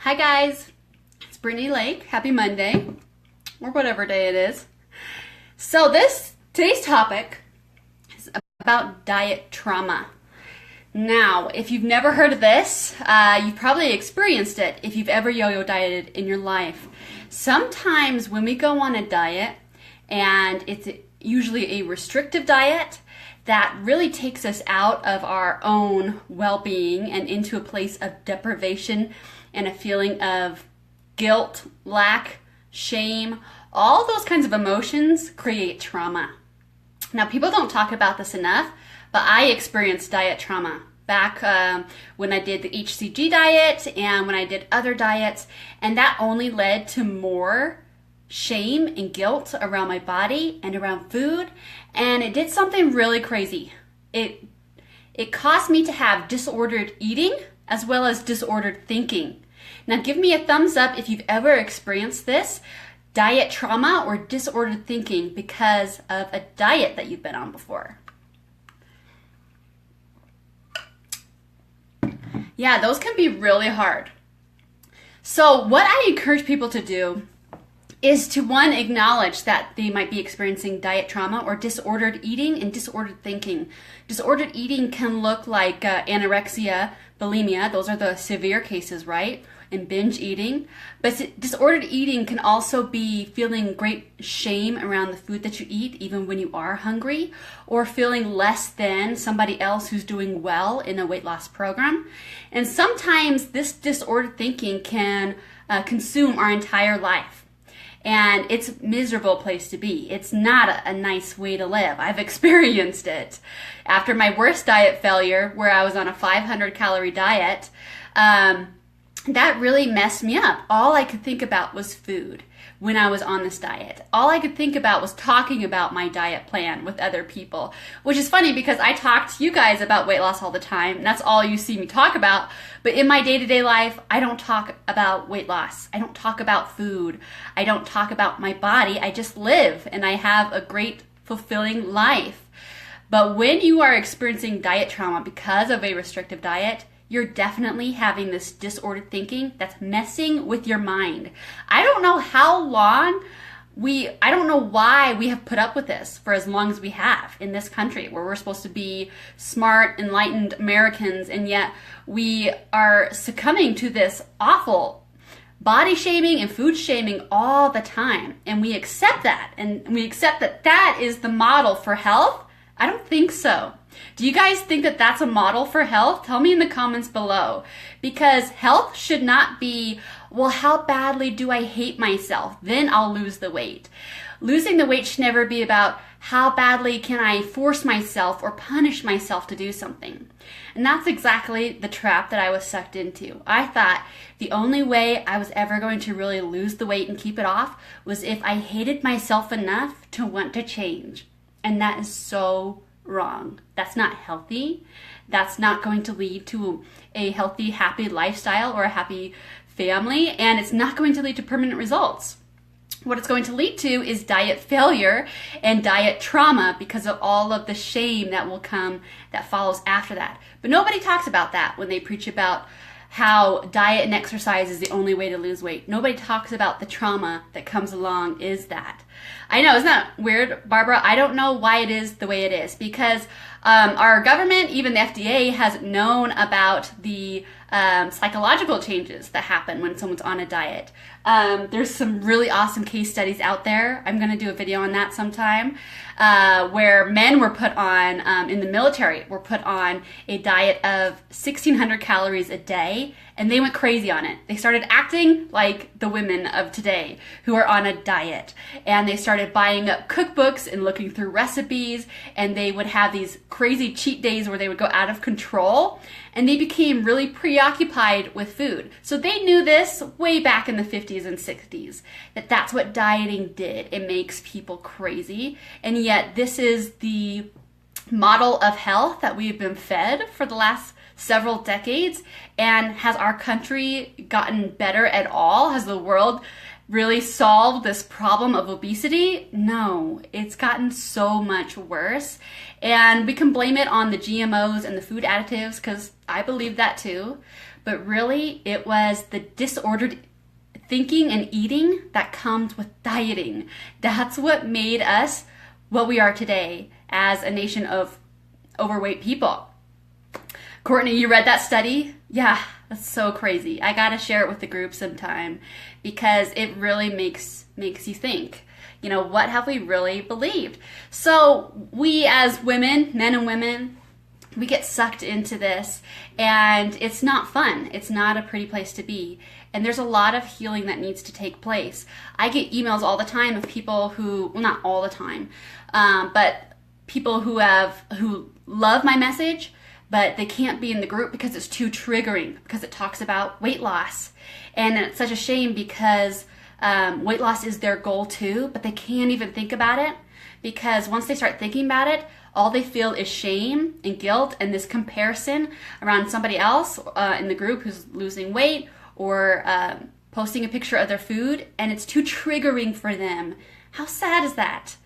Hi guys, it's Brittany Lake. Happy Monday, or whatever day it is. So today's topic is about diet trauma. Now, if you've never heard of this, you've probably experienced it if you've ever yo-yo dieted in your life. Sometimes when we go on a diet, and it's usually a restrictive diet, that really takes us out of our own well-being and into a place of deprivation and a feeling of guilt, lack, shame. All those kinds of emotions create trauma. Now, people don't talk about this enough, but I experienced diet trauma back when I did the HCG diet and when I did other diets, and that only led to more shame and guilt around my body and around food, and it did something really crazy. It caused me to have disordered eating as well as disordered thinking. Now give me a thumbs up if you've ever experienced this, diet trauma or disordered thinking because of a diet that you've been on before. Yeah, those can be really hard. So what I encourage people to do is to, one, acknowledge that they might be experiencing diet trauma or disordered eating and disordered thinking. Disordered eating can look like anorexia, bulimia. Those are the severe cases, right? And binge eating. But disordered eating can also be feeling great shame around the food that you eat, even when you are hungry, or feeling less than somebody else who's doing well in a weight loss program. And sometimes this disordered thinking can consume our entire life. And it's a miserable place to be. It's not a nice way to live. I've experienced it. After my worst diet failure, where I was on a 500 calorie diet, that really messed me up. All I could think about was food when I was on this diet. All I could think about was talking about my diet plan with other people, which is funny because I talk to you guys about weight loss all the time, and that's all you see me talk about. But in my day-to-day life, I don't talk about weight loss. I don't talk about food. I don't talk about my body. I just live, and I have a great, fulfilling life. But when you are experiencing diet trauma because of a restrictive diet, you're definitely having this disordered thinking that's messing with your mind. I don't know how long I don't know why we have put up with this for as long as we have in this country where we're supposed to be smart, enlightened Americans, and yet we are succumbing to this awful body shaming and food shaming all the time. And we accept that, and we accept that that is the model for health. I don't think so. Do you guys think that that's a model for health? Tell me in the comments below. Because health should not be, well, how badly do I hate myself? Then I'll lose the weight. Losing the weight should never be about how badly can I force myself or punish myself to do something. And that's exactly the trap that I was sucked into. I thought the only way I was ever going to really lose the weight and keep it off was if I hated myself enough to want to change. And that is so wrong. That's not healthy. That's not going to lead to a healthy, happy lifestyle or a happy family, and it's not going to lead to permanent results. What it's going to lead to is diet failure and diet trauma because of all of the shame that will come that follows after that. But nobody talks about that when they preach about how diet and exercise is the only way to lose weight. Nobody talks about the trauma that comes along is that. I know, isn't that weird, Barbara? I don't know why it is the way it is because our government, even the FDA, has known about the psychological changes that happen when someone's on a diet. There's some really awesome case studies out there. I'm going to do a video on that sometime where men were put on, in the military, were put on a diet of 1,600 calories a day, and they went crazy on it. They started acting like the women of today who are on a diet, and they started buying up cookbooks and looking through recipes, and they would have these crazy cheat days where they would go out of control, and they became really preoccupied with food. So they knew this way back in the 50s and 60s, that that's what dieting did. It makes people crazy, and yet this is the model of health that we've been fed for the last several decades. And has our country gotten better at all? Has the world really solved this problem of obesity? No, it's gotten so much worse. And we can blame it on the GMOs and the food additives, because I believe that too. but really it was the disordered thinking and eating that comes with dieting. That's what made us what we are today as a nation of overweight people. Courtney, you read that study? Yeah, that's so crazy. I gotta share it with the group sometime because it really makes you think. You know, what have we really believed? So we as women, men and women, we get sucked into this and it's not fun. It's not a pretty place to be. And there's a lot of healing that needs to take place. I get emails all the time of people who, well, not all the time, but people who love my message, but they can't be in the group because it's too triggering, because it talks about weight loss. And it's such a shame because weight loss is their goal too, but they can't even think about it because once they start thinking about it, all they feel is shame and guilt and this comparison around somebody else in the group who's losing weight or posting a picture of their food, and it's too triggering for them. How sad is that?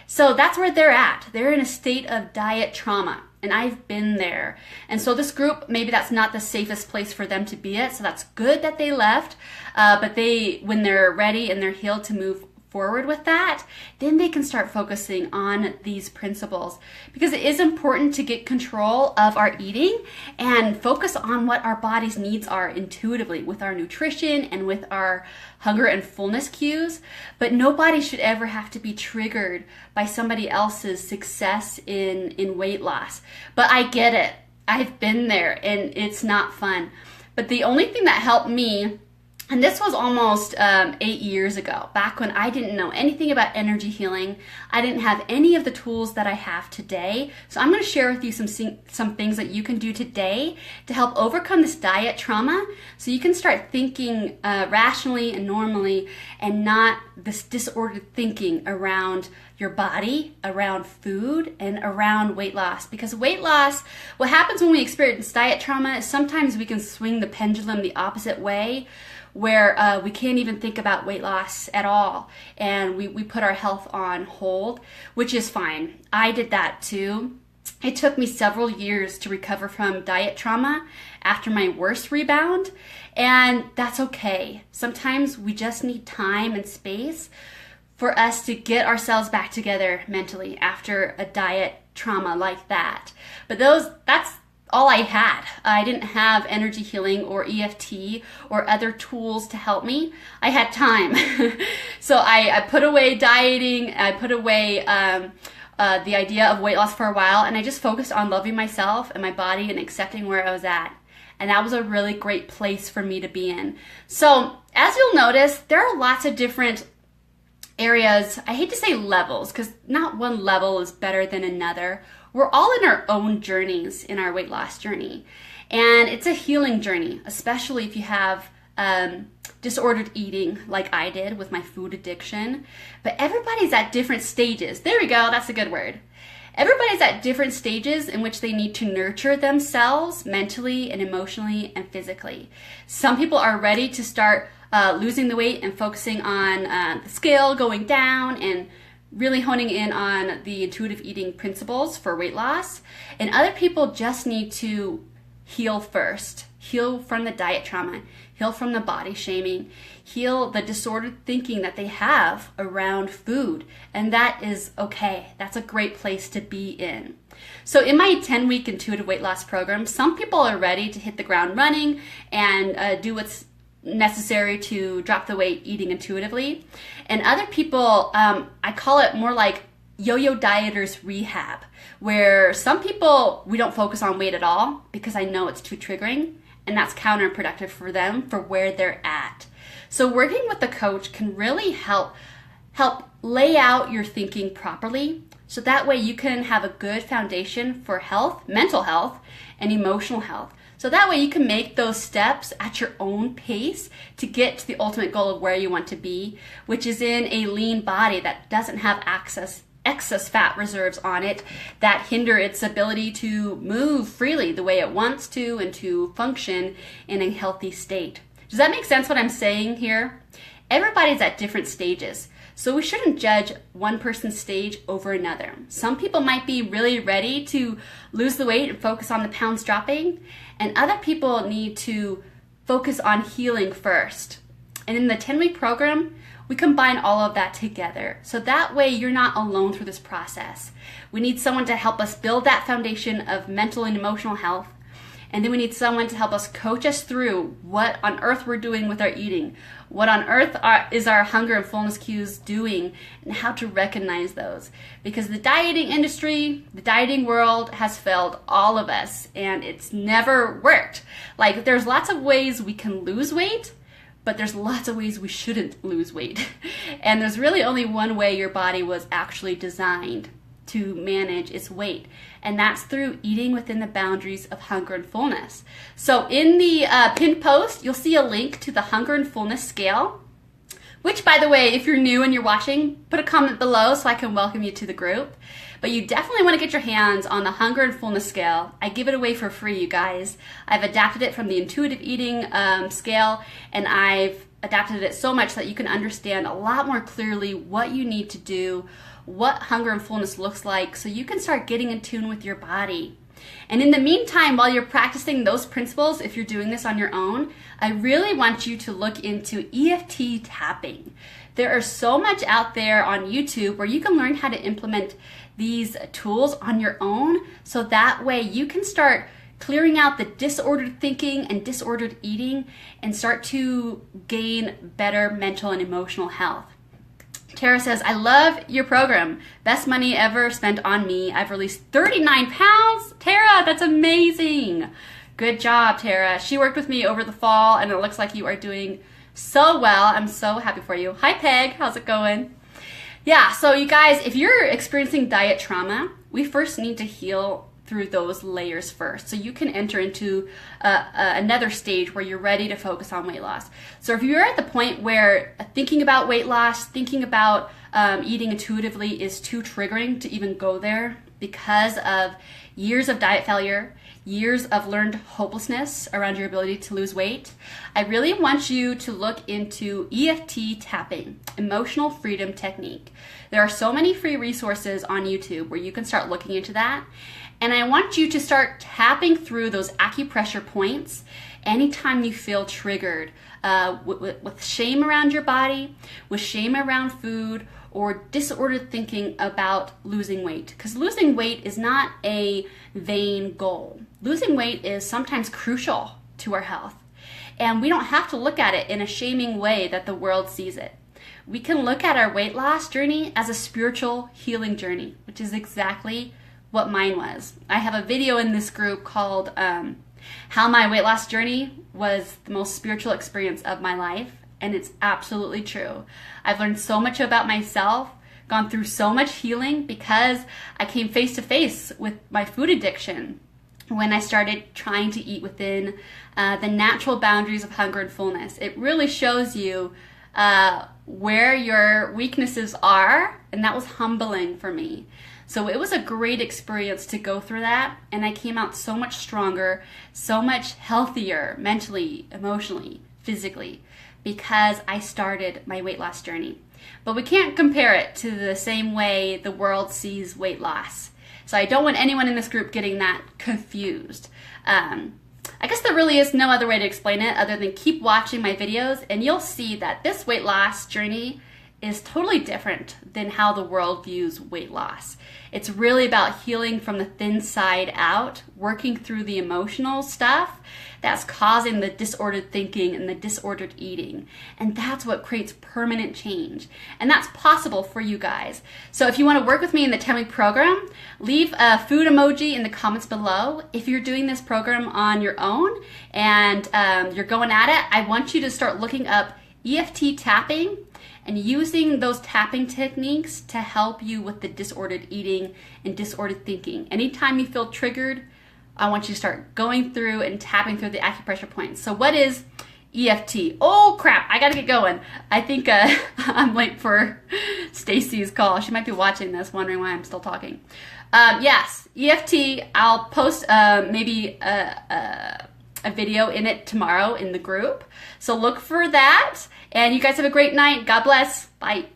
So that's where they're at. They're in a state of diet trauma, and I've been there. And so this group, maybe that's not the safest place for them to be at, so that's good that they left. But when they're ready and they're healed to move forward with that, then they can start focusing on these principles, because it is important to get control of our eating and focus on what our body's needs are intuitively with our nutrition and with our hunger and fullness cues. But nobody should ever have to be triggered by somebody else's success in weight loss. But I get it. I've been there and it's not fun. But the only thing that helped me, and this was almost 8 years ago, back when I didn't know anything about energy healing. I didn't have any of the tools that I have today. So I'm going to share with you some things that you can do today to help overcome this diet trauma so you can start thinking rationally and normally and not this disordered thinking around your body, around food, and around weight loss. Because weight loss, what happens when we experience diet trauma is sometimes we can swing the pendulum the opposite way, where we can't even think about weight loss at all. And we put our health on hold, which is fine. I did that too. It took me several years to recover from diet trauma after my worst rebound, and that's okay. Sometimes we just need time and space for us to get ourselves back together mentally after a diet trauma like that. But that's all I had. I didn't have energy healing or EFT or other tools to help me. I had time. So I put away dieting. I put away the idea of weight loss for a while, and I just focused on loving myself and my body and accepting where I was at. And that was a really great place for me to be in. So as you'll notice, there are lots of different areas. I hate to say levels, because not one level is better than another. We're all in our own journeys in our weight loss journey. And it's a healing journey, especially if you have disordered eating like I did with my food addiction. But everybody's at different stages. There we go, that's a good word. Everybody's at different stages in which they need to nurture themselves mentally and emotionally and physically. Some people are ready to start losing the weight and focusing on the scale going down and really honing in on the intuitive eating principles for weight loss. And other people just need to heal first. Heal from the diet trauma, heal from the body shaming, heal the disordered thinking that they have around food. And that is okay. That's a great place to be in. So in my 10-week intuitive weight loss program, some people are ready to hit the ground running and do what's necessary to drop the weight eating intuitively. And other people, I call it more like yo-yo dieters rehab, where some people, we don't focus on weight at all because I know it's too triggering, and that's counterproductive for them for where they're at. So working with the coach can really help lay out your thinking properly, so that way you can have a good foundation for health, mental health, and emotional health. So that way you can make those steps at your own pace to get to the ultimate goal of where you want to be, which is in a lean body that doesn't have excess fat reserves on it that hinder its ability to move freely the way it wants to and to function in a healthy state. Does that make sense what I'm saying here? Everybody's at different stages. So we shouldn't judge one person's stage over another. Some people might be really ready to lose the weight and focus on the pounds dropping, and other people need to focus on healing first. And in the 10-week program, we combine all of that together. So that way you're not alone through this process. We need someone to help us build that foundation of mental and emotional health. And then we need someone to help us coach us through what on earth we're doing with our eating, what on earth is our hunger and fullness cues doing, and how to recognize those. Because the dieting industry, the dieting world has failed all of us, and it's never worked. Like, there's lots of ways we can lose weight, but there's lots of ways we shouldn't lose weight. And there's really only one way your body was actually designed to manage its weight, and that's through eating within the boundaries of hunger and fullness. So in the pinned post, you'll see a link to the hunger and fullness scale, which, by the way, if you're new and you're watching, put a comment below so I can welcome you to the group. But you definitely want to get your hands on the hunger and fullness scale. I give it away for free, you guys. I've adapted it from the intuitive eating scale, and I've adapted it so much that you can understand a lot more clearly what you need to do, what hunger and fullness looks like, so you can start getting in tune with your body. And in the meantime, while you're practicing those principles, if you're doing this on your own, I really want you to look into EFT tapping. There is so much out there on YouTube where you can learn how to implement these tools on your own, so that way you can start clearing out the disordered thinking and disordered eating and start to gain better mental and emotional health. Tara says, I love your program. Best money ever spent on me. I've released 39 pounds. Tara, that's amazing. Good job, Tara. She worked with me over the fall, and it looks like you are doing so well. I'm so happy for you. Hi, Peg. How's it going? Yeah, so you guys, if you're experiencing diet trauma, we first need to heal through those layers first, so you can enter into another stage where you're ready to focus on weight loss. So if you're at the point where thinking about weight loss, thinking about eating intuitively is too triggering to even go there because of years of diet failure, years of learned hopelessness around your ability to lose weight, I really want you to look into EFT tapping, emotional freedom technique. There are so many free resources on YouTube where you can start looking into that. And I want you to start tapping through those acupressure points anytime you feel triggered with shame around your body, with shame around food, or disordered thinking about losing weight. Because losing weight is not a vain goal. Losing weight is sometimes crucial to our health. And we don't have to look at it in a shaming way that the world sees it. We can look at our weight loss journey as a spiritual healing journey, which is exactly what mine was. I have a video in this group called How My Weight Loss Journey Was the Most Spiritual Experience of My Life, and it's absolutely true. I've learned so much about myself, gone through so much healing because I came face to face with my food addiction when I started trying to eat within the natural boundaries of hunger and fullness. It really shows you where your weaknesses are, and that was humbling for me. So it was a great experience to go through that, and I came out so much stronger, so much healthier mentally, emotionally, physically, because I started my weight loss journey. But we can't compare it to the same way the world sees weight loss. So I don't want anyone in this group getting that confused. I guess there really is no other way to explain it other than keep watching my videos, and you'll see that this weight loss journey is totally different than how the world views weight loss. It's really about healing from the thin side out, working through the emotional stuff that's causing the disordered thinking and the disordered eating. And that's what creates permanent change. And that's possible for you guys. So if you want to work with me in the 10-week program, leave a food emoji in the comments below. If you're doing this program on your own and you're going at it, I want you to start looking up EFT tapping and using those tapping techniques to help you with the disordered eating and disordered thinking. Anytime you feel triggered, I want you to start going through and tapping through the acupressure points. So what is EFT? Oh crap, I gotta get going. I think I'm late for Stacy's call. She might be watching this, wondering why I'm still talking. Yes, EFT, I'll post maybe a video in it tomorrow in the group. So look for that. And you guys have a great night. God bless. Bye.